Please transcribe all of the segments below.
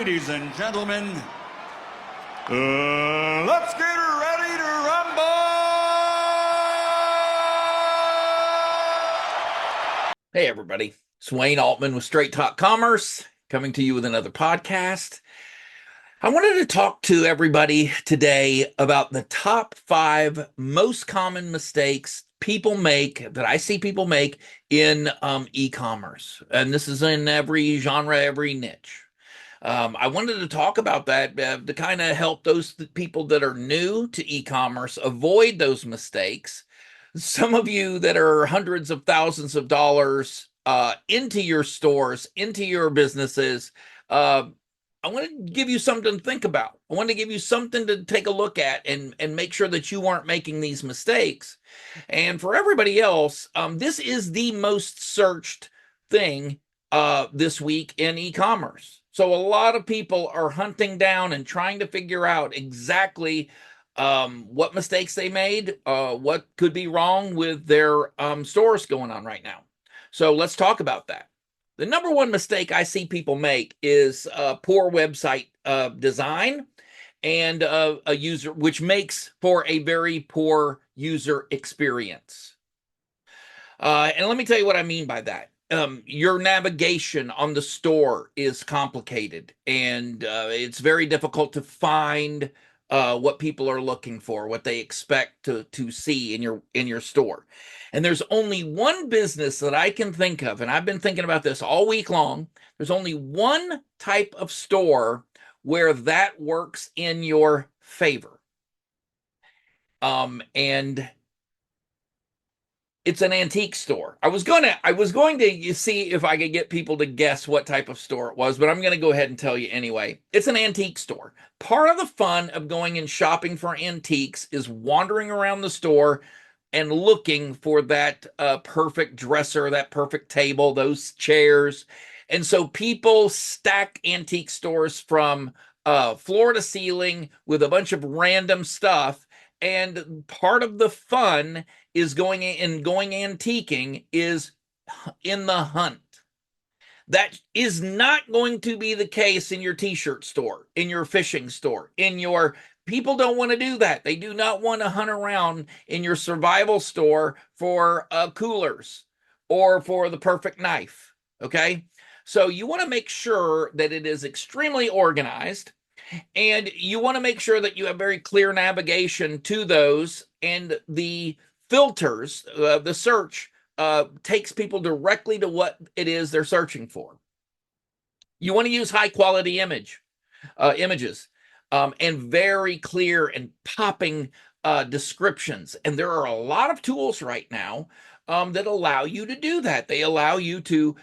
Ladies and gentlemen, let's get ready to rumble! Hey everybody, it's Wayne Altman with Straight Talk Commerce, coming to you with another podcast. I wanted to talk to everybody today about the top 5 most common mistakes people make, that I see people make in e-commerce. And this is in every genre, every niche. I wanted to talk about that to kind of help those people that are new to e-commerce avoid those mistakes. Some of you that are hundreds of thousands of dollars into your stores, into your businesses, I want to give you something to think about. I want to give you something to take a look at and make sure that you aren't making these mistakes. And for everybody else, this is the most searched thing this week in e-commerce. So a lot of people are hunting down and trying to figure out exactly what mistakes they made, what could be wrong with their stores going on right now. So let's talk about that. The number one mistake I see people make is poor website design and a user, which makes for a very poor user experience. And let me tell you what I mean by that. Your navigation on the store is complicated, and it's very difficult to find what people are looking for, what they expect to see in your store. And there's only one business that I can think of, and I've been thinking about this all week long. There's only one type of store where that works in your favor. And it's an antique store. I was going to see if I could get people to guess what type of store it was, but I'm going to go ahead and tell you anyway. It's an antique store. Part of the fun of going and shopping for antiques is wandering around the store and looking for that perfect dresser, that perfect table, those chairs. And so people stack antique stores from floor to ceiling with a bunch of random stuff. And part of the fun is going antiquing is in the hunt. That is not going to be the case in your t-shirt store, in your fishing store, people don't want to do that. They do not want to hunt around in your survival store for coolers or for the perfect knife. Okay. So you want to make sure that it is extremely organized, and you want to make sure that you have very clear navigation to those, and the filters, the search takes people directly to what it is they're searching for. You want to use high quality images and very clear and popping descriptions. And there are a lot of tools right now that allow you to do that. They allow you to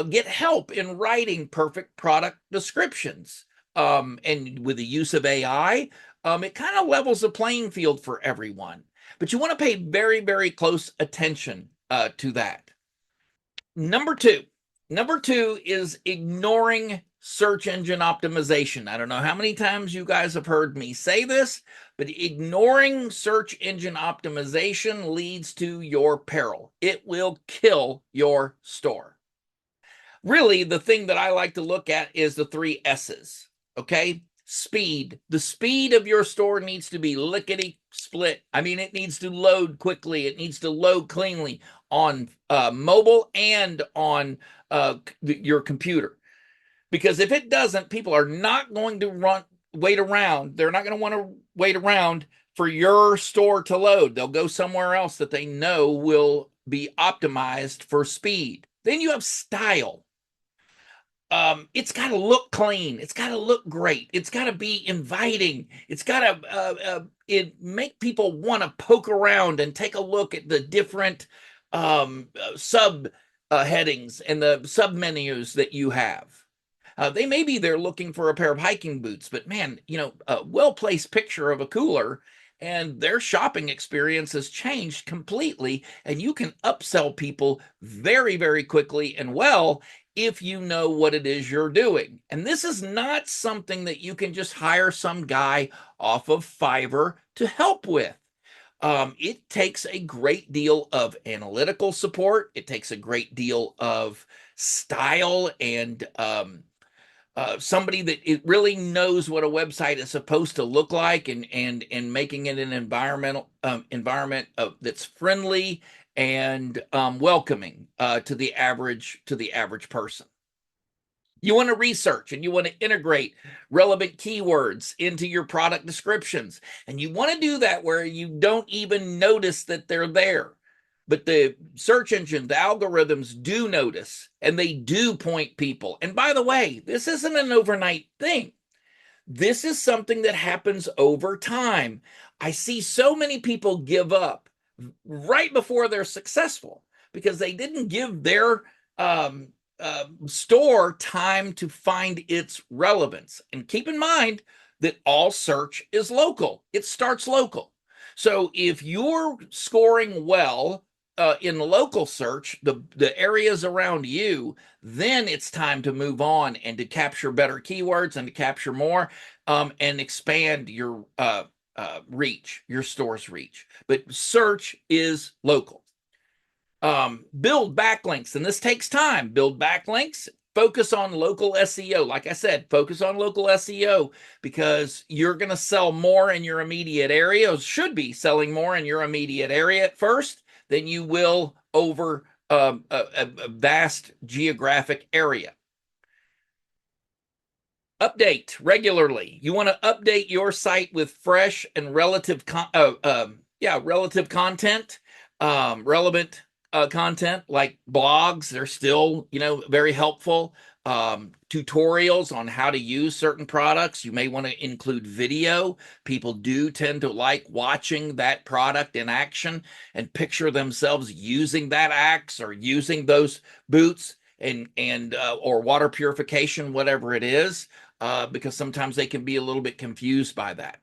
get help in writing perfect product descriptions. And with the use of AI, it kind of levels the playing field for everyone. But you want to pay very, very close attention to that. Number two is ignoring search engine optimization. I don't know how many times you guys have heard me say this, but ignoring search engine optimization leads to your peril. It will kill your store. Really, the thing that I like to look at is the 3 S's. Okay. Speed. The speed of your store needs to be lickety split. I mean, it needs to load quickly. It needs to load cleanly on mobile and on your computer. Because if it doesn't, people are not going to wait around. They're not going to want to wait around for your store to load. They'll go somewhere else that they know will be optimized for speed. Then you have style. It's got to look clean. It's got to look great. It's got to be inviting. It's got to make people want to poke around and take a look at the different sub headings and the sub menus that you have. They may be there looking for a pair of hiking boots, but man, a well-placed picture of a cooler and their shopping experience has changed completely, and you can upsell people very, very quickly and well if you know what it is you're doing. And this is not something that you can just hire some guy off of Fiverr to help with. It takes a great deal of analytical support. It takes a great deal of style and somebody that it really knows what a website is supposed to look like, and making it an environment that's friendly and welcoming to the average person. You want to research and you want to integrate relevant keywords into your product descriptions. And you want to do that where you don't even notice that they're there. But the search engine, the algorithms do notice, and they do point people. And by the way, this isn't an overnight thing. This is something that happens over time. I see so many people give up right before they're successful because they didn't give their store time to find its relevance. And keep in mind that all search is local. It starts local. So if you're scoring well in local search, the areas around you, then it's time to move on and to capture better keywords and to capture more and expand your reach, your store's reach. But search is local. Build backlinks, and this takes time. Build backlinks, focus on local SEO. Like I said, focus on local SEO because you're going to sell more in your immediate area, or should be selling more in your immediate area at first than you will over a vast geographic area. Update regularly. You want to update your site with fresh and relative relative content, relevant content like blogs. They're still, very helpful. Tutorials on how to use certain products. You may want to include video. People do tend to like watching that product in action and picture themselves using that axe or using those boots and or water purification, whatever it is, because sometimes they can be a little bit confused by that.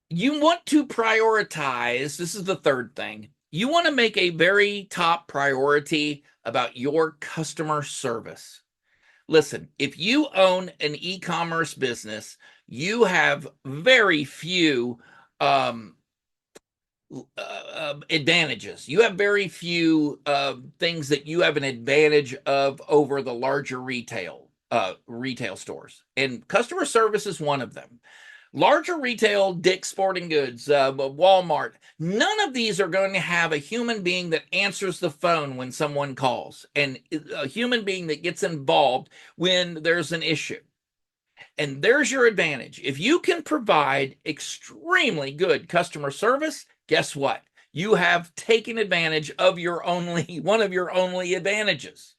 You want to prioritize, this is the third thing, you want to make a very top priority about your customer service. Listen, if you own an e-commerce business, you have very few advantages. You have very few things that you have an advantage of over the larger retail stores, and customer service is one of them. Larger retail, Dick's Sporting Goods, Walmart, none of these are going to have a human being that answers the phone when someone calls, and a human being that gets involved when there's an issue. And there's your advantage. If you can provide extremely good customer service, guess what? You have taken advantage of one of your only advantages.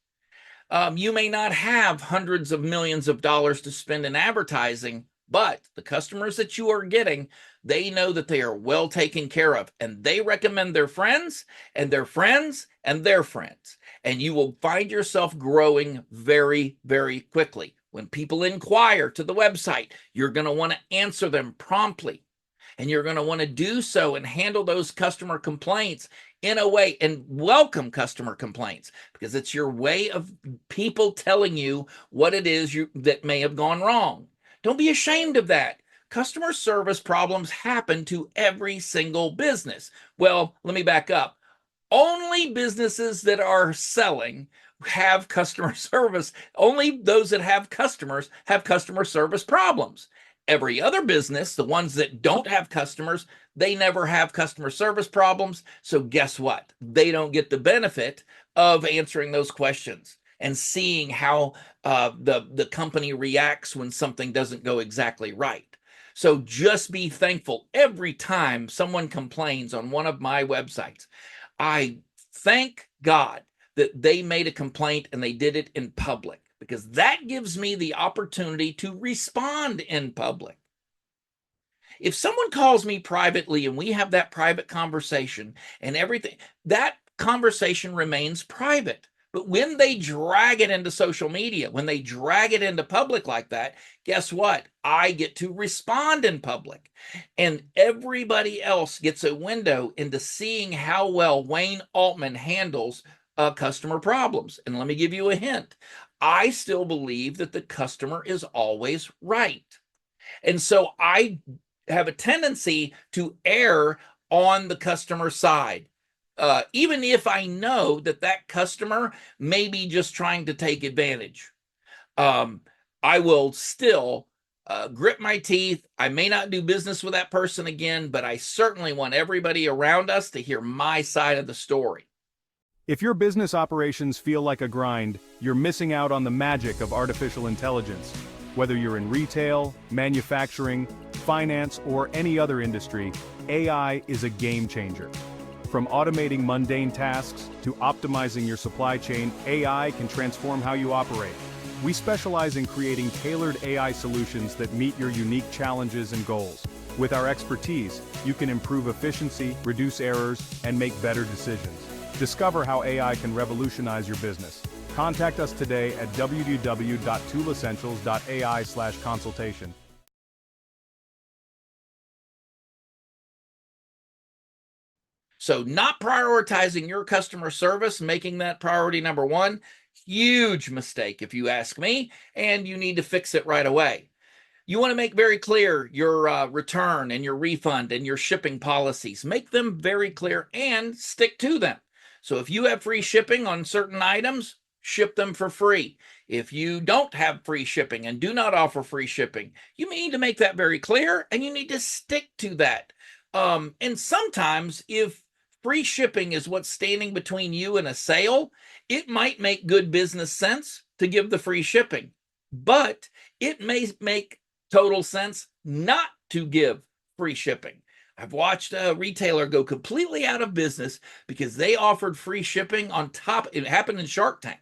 You may not have hundreds of millions of dollars to spend in advertising, but the customers that you are getting, they know that they are well taken care of, and they recommend their friends and their friends and their friends. And you will find yourself growing very, very quickly. When people inquire to the website, you're going to want to answer them promptly. And you're going to want to do so and handle those customer complaints in a way, and welcome customer complaints, because it's your way of people telling you what it is that may have gone wrong. Don't be ashamed of that. Customer service problems happen to every single business. Well, let me back up. Only businesses that are selling have customer service. Only those that have customers have customer service problems. Every other business, the ones that don't have customers, they never have customer service problems. So guess what? They don't get the benefit of answering those questions and seeing how the company reacts when something doesn't go exactly right. So just be thankful every time someone complains on one of my websites. I thank God that they made a complaint and they did it in public, because that gives me the opportunity to respond in public. If someone calls me privately and we have that private conversation and everything, that conversation remains private. But when they drag it into social media, when they drag it into public like that, guess what? I get to respond in public. And everybody else gets a window into seeing how well Wayne Altman handles customer problems. And let me give you a hint. I still believe that the customer is always right. And so I have a tendency to err on the customer side. even if I know that that customer may be just trying to take advantage. I will still grit my teeth. I may not do business with that person again, but I certainly want everybody around us to hear my side of the story. If your business operations feel like a grind, you're missing out on the magic of artificial intelligence. Whether you're in retail, manufacturing, finance, or any other industry, AI is a game changer. From automating mundane tasks to optimizing your supply chain, AI can transform how you operate. We specialize in creating tailored AI solutions that meet your unique challenges and goals. With our expertise, you can improve efficiency, reduce errors, and make better decisions. Discover how AI can revolutionize your business. Contact us today at www.toolessentials.ai/consultation. So not prioritizing your customer service, making that priority number one, huge mistake if you ask me, and you need to fix it right away. You want to make very clear your return and your refund and your shipping policies. Make them very clear and stick to them. So if you have free shipping on certain items, ship them for free. If you don't have free shipping and do not offer free shipping, you need to make that very clear and you need to stick to that. And sometimes if free shipping is what's standing between you and a sale, it might make good business sense to give the free shipping, but it may make total sense not to give free shipping. I've watched a retailer go completely out of business because they offered free shipping on top. It happened in Shark Tank.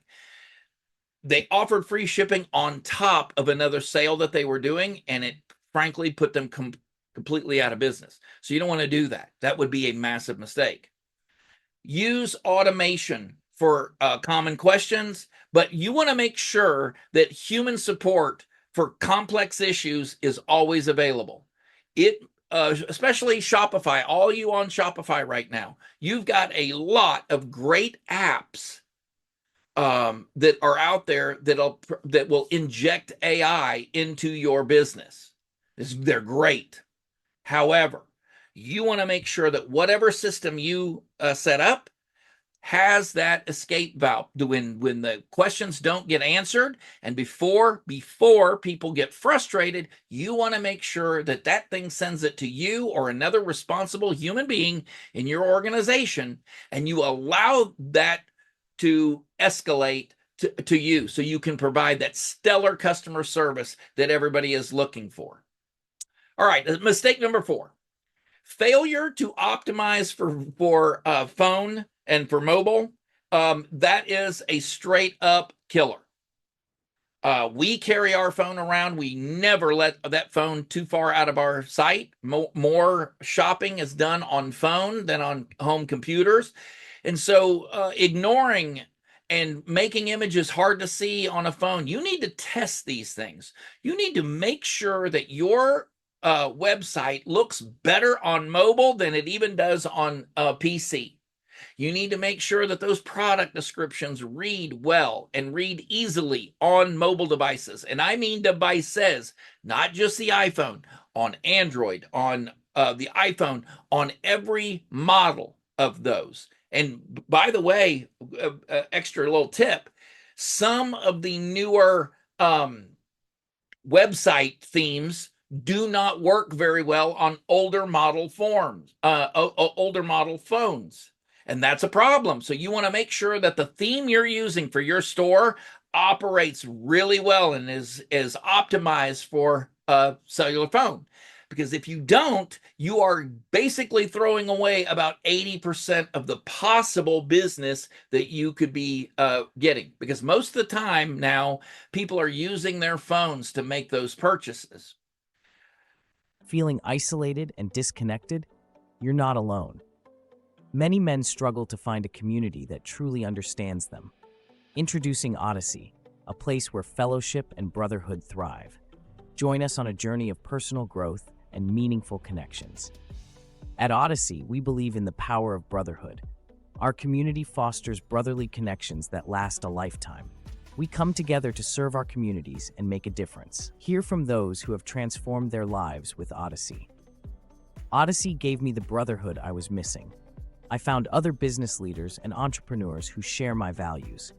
They offered free shipping on top of another sale that they were doing, and it frankly put them completely out of business. So you don't want to do that. That would be a massive mistake. Use automation for common questions, but you want to make sure that human support for complex issues is always available. Especially Shopify, all you on Shopify right now, you've got a lot of great apps that are out there that will inject AI into your business. They're great. However, you want to make sure that whatever system you set up has that escape valve. When the questions don't get answered, and before people get frustrated, you want to make sure that that thing sends it to you or another responsible human being in your organization, and you allow that to escalate to you so you can provide that stellar customer service that everybody is looking for. All right, mistake number 4. Failure to optimize for phone and for mobile. That is a straight up killer. We carry our phone around. We never let that phone too far out of our sight. More shopping is done on phone than on home computers. And so ignoring and making images hard to see on a phone, you need to test these things. You need to make sure that your website looks better on mobile than it even does on PC. You need to make sure that those product descriptions read well and read easily on mobile devices. And I mean devices, not just the iPhone, on Android, on the iPhone, on every model of those. And by the way, extra little tip, some of the newer website themes do not work very well on older model phones. And that's a problem. So you want to make sure that the theme you're using for your store operates really well and is optimized for a cellular phone. Because if you don't, you are basically throwing away about 80% of the possible business that you could be getting. Because most of the time now, people are using their phones to make those purchases. Feeling isolated and disconnected? You're not alone. Many men struggle to find a community that truly understands them. Introducing Odyssey, a place where fellowship and brotherhood thrive. Join us on a journey of personal growth and meaningful connections. At Odyssey, we believe in the power of brotherhood. Our community fosters brotherly connections that last a lifetime. We come together to serve our communities and make a difference. Hear from those who have transformed their lives with Odyssey. Odyssey gave me the brotherhood I was missing. I found other business leaders and entrepreneurs who share my values.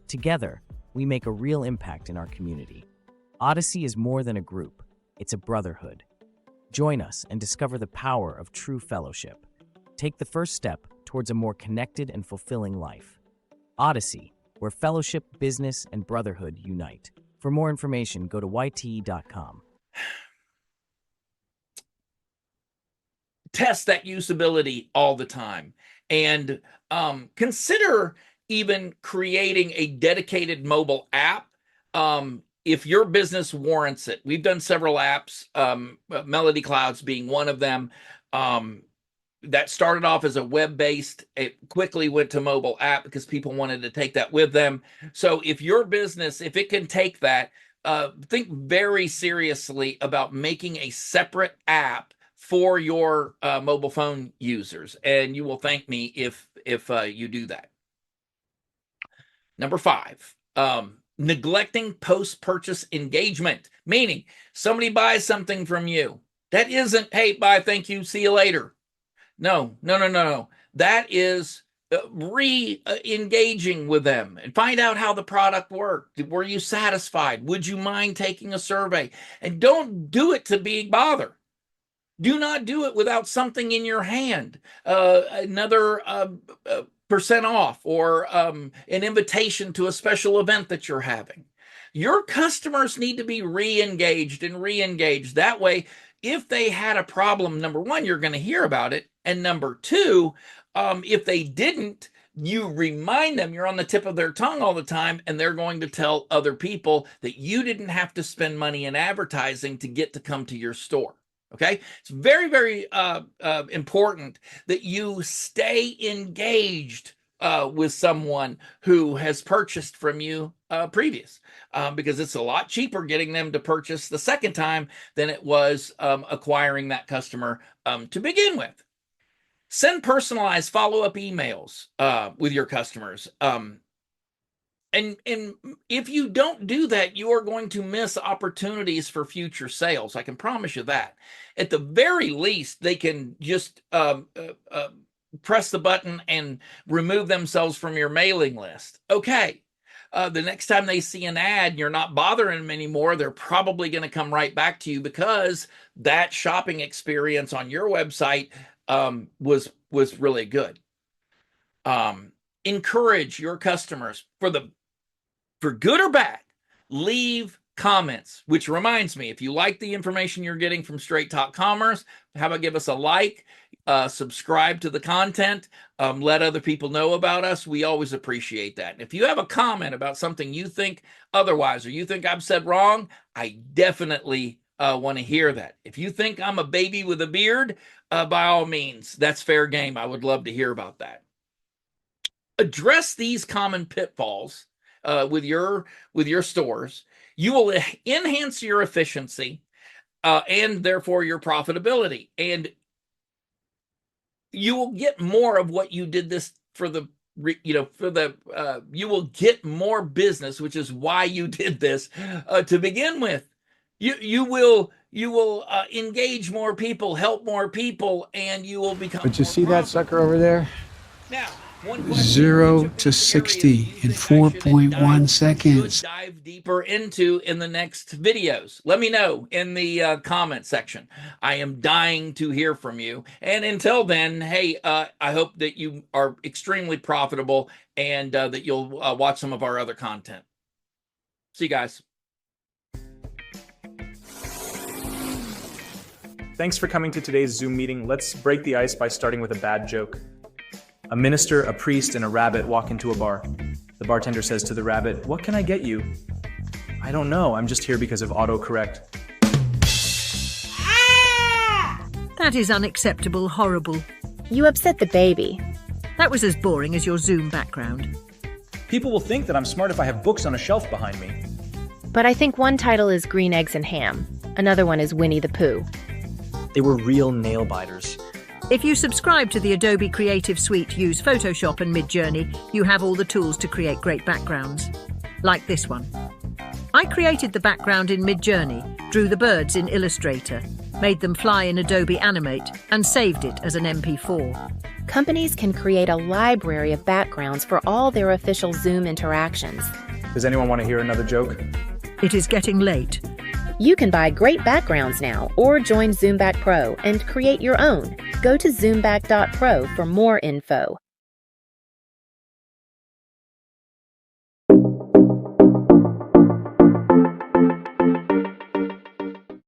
Together, we make a real impact in our community. Odyssey is more than a group, it's a brotherhood. Join us and discover the power of true fellowship. Take the first step towards a more connected and fulfilling life. Odyssey, where fellowship, business, and brotherhood unite. For more information, go to yte.com. Test that usability all the time, and consider even creating a dedicated mobile app if your business warrants it. We've done several apps, Melody Clouds being one of them, that started off as a web-based. It quickly went to mobile app because people wanted to take that with them. So if your business, if it can take that, think very seriously about making a separate app for your mobile phone users, and you will thank me if you do that. Number 5, neglecting post-purchase engagement, meaning somebody buys something from you. That isn't, hey, bye, thank you, see you later. No. That is re-engaging with them and find out how the product worked. Were you satisfied? Would you mind taking a survey? And don't do it to be bother. Do not do it without something in your hand, another percent off, or an invitation to a special event that you're having. Your customers need to be re-engaged and re-engaged. That way, if they had a problem, number one, you're going to hear about it. And number two, if they didn't, you remind them, you're on the tip of their tongue all the time, and they're going to tell other people that you didn't have to spend money in advertising to get to come to your store. Okay, it's very, very important that you stay engaged with someone who has purchased from you previous, because it's a lot cheaper getting them to purchase the second time than it was acquiring that customer to begin with. Send personalized follow-up emails with your customers. And if you don't do that, you are going to miss opportunities for future sales. I can promise you that. At the very least, they can just press the button and remove themselves from your mailing list. Okay. The next time they see an ad and you're not bothering them anymore, they're probably going to come right back to you because that shopping experience on your website was really good. Encourage your customers for good or bad, leave comments, which reminds me, if you like the information you're getting from Straight Talk Commerce, how about give us a like, subscribe to the content, let other people know about us. We always appreciate that. And if you have a comment about something you think otherwise, or you think I've said wrong, I definitely want to hear that. If you think I'm a baby with a beard, by all means, that's fair game. I would love to hear about that. Address these common pitfalls with your stores. You will enhance your efficiency and therefore your profitability, and you will get more of what you did this for. You will get more business, which is why you did this to begin with. You will engage more people, help more people, and you will become. But you see that sucker over there? Now, 0 to 60 in 4.1 seconds. Dive deeper into in the next videos. Let me know in the comment section. I am dying to hear from you. And until then, hey, I hope that you are extremely profitable and that you'll watch some of our other content. See you guys. Thanks for coming to today's Zoom meeting. Let's break the ice by starting with a bad joke. A minister, a priest, and a rabbit walk into a bar. The bartender says to the rabbit, "What can I get you?" "I don't know, I'm just here because of autocorrect." That is unacceptable, horrible. You upset the baby. That was as boring as your Zoom background. People will think that I'm smart if I have books on a shelf behind me. But I think one title is Green Eggs and Ham. Another one is Winnie the Pooh. They were real nail biters. If you subscribe to the Adobe Creative Suite, use Photoshop and Midjourney, you have all the tools to create great backgrounds. Like this one. I created the background in Midjourney, drew the birds in Illustrator, made them fly in Adobe Animate, and saved it as an MP4. Companies can create a library of backgrounds for all their official Zoom interactions. Does anyone want to hear another joke? It is getting late. You can buy great backgrounds now or join Zoomback Pro and create your own. Go to zoomback.pro for more info.